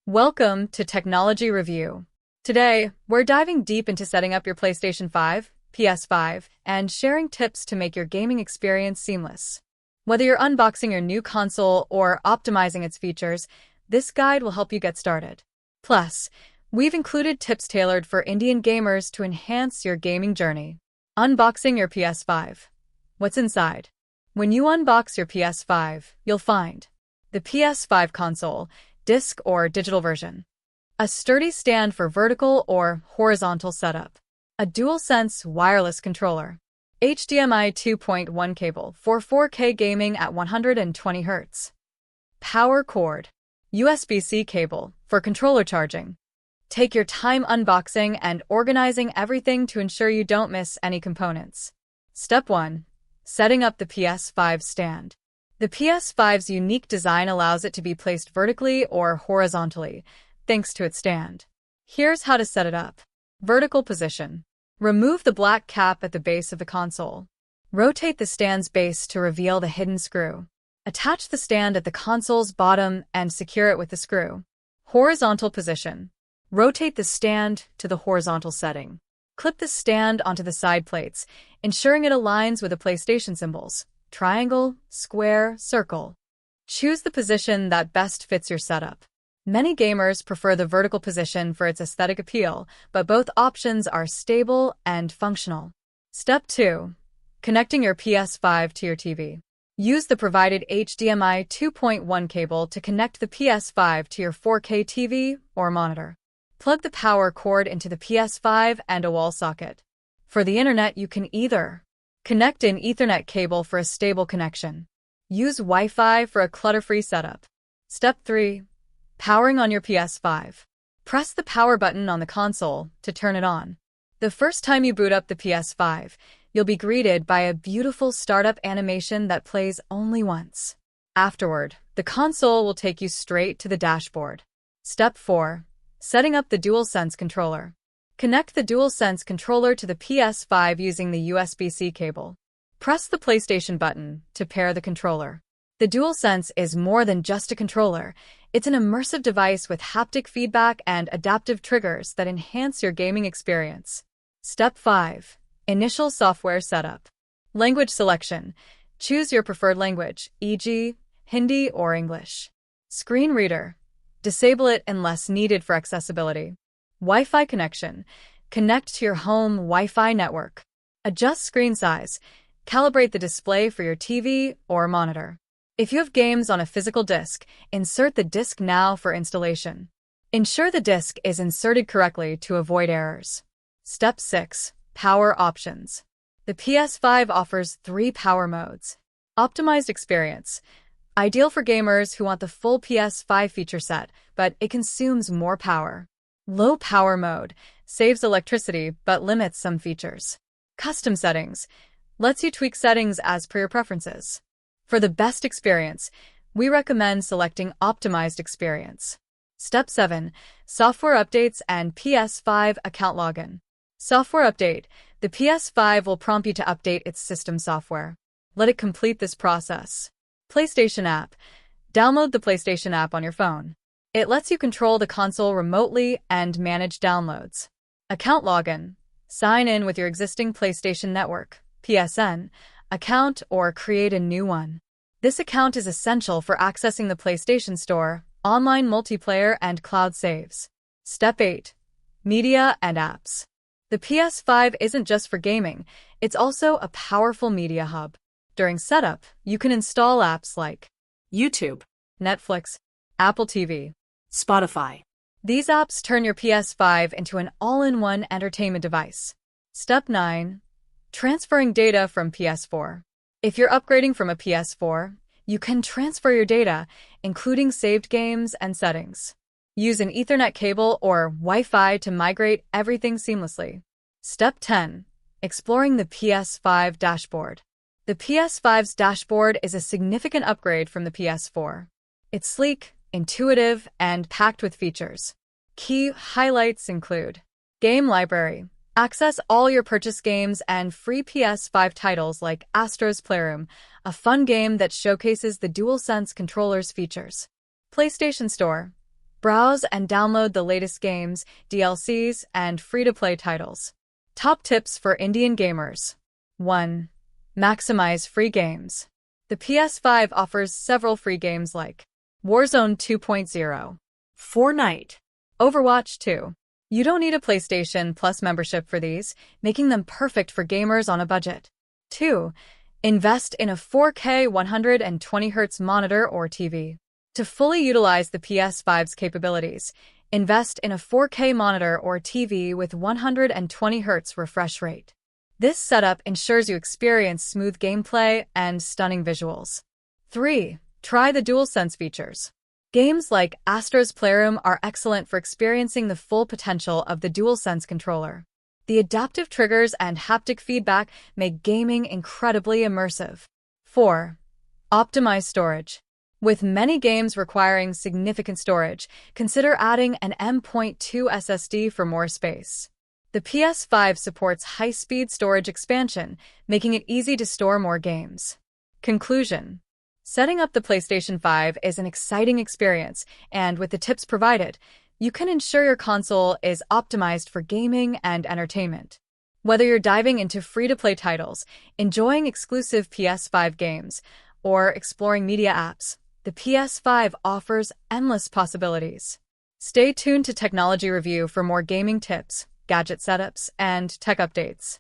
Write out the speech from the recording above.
Welcome to Technology Review. Today, we're diving deep into setting up your PlayStation 5, PS5, and sharing tips to make your gaming experience seamless. Whether you're unboxing your new console or optimizing its features, this guide will help you get started. Plus, we've included tips tailored for Indian gamers to enhance your gaming journey. Unboxing your PS5. What's inside? When you unbox your PS5, you'll find the PS5 console, disc or digital version, a sturdy stand for vertical or horizontal setup, a DualSense wireless controller, HDMI 2.1 cable for 4K gaming at 120 Hz, power cord, USB-C cable for controller charging. Take your time unboxing and organizing everything to ensure you don't miss any components. Step 1. Setting up the PS5 stand. The PS5's unique design allows it to be placed vertically or horizontally, thanks to its stand. Here's how to set it up. Vertical position. Remove the black cap at the base of the console. Rotate the stand's base to reveal the hidden screw. Attach the stand at the console's bottom and secure it with the screw. Horizontal position. Rotate the stand to the horizontal setting. Clip the stand onto the side plates, ensuring it aligns with the PlayStation symbols. Triangle, square, circle. Choose the position that best fits your setup. Many gamers prefer the vertical position for its aesthetic appeal, but both options are stable and functional. Step 2. Connecting your PS5 to your TV. Use the provided HDMI 2.1 cable to connect the PS5 to your 4K TV or monitor. Plug the power cord into the PS5 and a wall socket. For the internet, you can either connect an Ethernet cable for a stable connection. Use Wi-Fi for a clutter-free setup. Step 3. Powering on your PS5. Press the power button on the console to turn it on. The first time you boot up the PS5, you'll be greeted by a beautiful startup animation that plays only once. Afterward, the console will take you straight to the dashboard. Step 4. Setting up the DualSense controller. Connect the DualSense controller to the PS5 using the USB-C cable. Press the PlayStation button to pair the controller. The DualSense is more than just a controller. It's an immersive device with haptic feedback and adaptive triggers that enhance your gaming experience. Step 5. Initial software setup. Language selection. Choose your preferred language, e.g., Hindi or English. Screen reader. Disable it unless needed for accessibility. Wi-Fi connection. Connect to your home Wi-Fi network. Adjust screen size. Calibrate the display for your TV or monitor. If you have games on a physical disc, insert the disc now for installation. Ensure the disc is inserted correctly to avoid errors. Step 6. Power options. The PS5 offers 3 power modes. Optimized experience. Ideal for gamers who want the full PS5 feature set, but it consumes more power. Low power mode saves electricity but limits some features. Custom settings lets you tweak settings as per your preferences. For the best experience, we recommend selecting Optimized Experience. Step 7. Software updates and PS5 account login. Software update. The PS5 will prompt you to update its system software. Let it complete this process. PlayStation app. Download the PlayStation app on your phone. It lets you control the console remotely and manage downloads. Account login. Sign in with your existing PlayStation Network, PSN, account or create a new one. This account is essential for accessing the PlayStation Store, online multiplayer, and cloud saves. Step 8. Media and apps. The PS5 isn't just for gaming, it's also a powerful media hub. During setup, you can install apps like YouTube, Netflix, Apple TV, Spotify. These apps turn your PS5 into an all-in-one entertainment device. Step 9. Transferring data from PS4. If you're upgrading from a PS4, you can transfer your data, including saved games and settings. Use an Ethernet cable or Wi-Fi to migrate everything seamlessly. Step 10. Exploring the PS5 dashboard. The PS5's dashboard is a significant upgrade from the PS4. It's sleek, intuitive, and packed with features. Key highlights include Game Library. Access all your purchased games and free PS5 titles like Astro's Playroom, a fun game that showcases the DualSense controller's features. PlayStation Store. Browse and download the latest games, DLCs, and free-to-play titles. Top tips for Indian gamers. 1. Maximize free games. The PS5 offers several free games like Warzone 2.0, Fortnite. Overwatch 2. You don't need a PlayStation Plus membership for these, making them perfect for gamers on a budget. 2. Invest in a 4K 120Hz monitor or TV. To fully utilize the PS5's capabilities, invest in a 4K monitor or TV with 120Hz refresh rate. This setup ensures you experience smooth gameplay and stunning visuals. 3. Try the DualSense features. Games like Astra's Playroom are excellent for experiencing the full potential of the DualSense controller. The adaptive triggers and haptic feedback make gaming incredibly immersive. 4. Optimize storage. With many games requiring significant storage, consider adding an M.2 SSD for more space. The PS5 supports high-speed storage expansion, making it easy to store more games. Conclusion. Setting up the PlayStation 5 is an exciting experience, and with the tips provided, you can ensure your console is optimized for gaming and entertainment. Whether you're diving into free-to-play titles, enjoying exclusive PS5 games, or exploring media apps, the PS5 offers endless possibilities. Stay tuned to Technology Review for more gaming tips, gadget setups, and tech updates.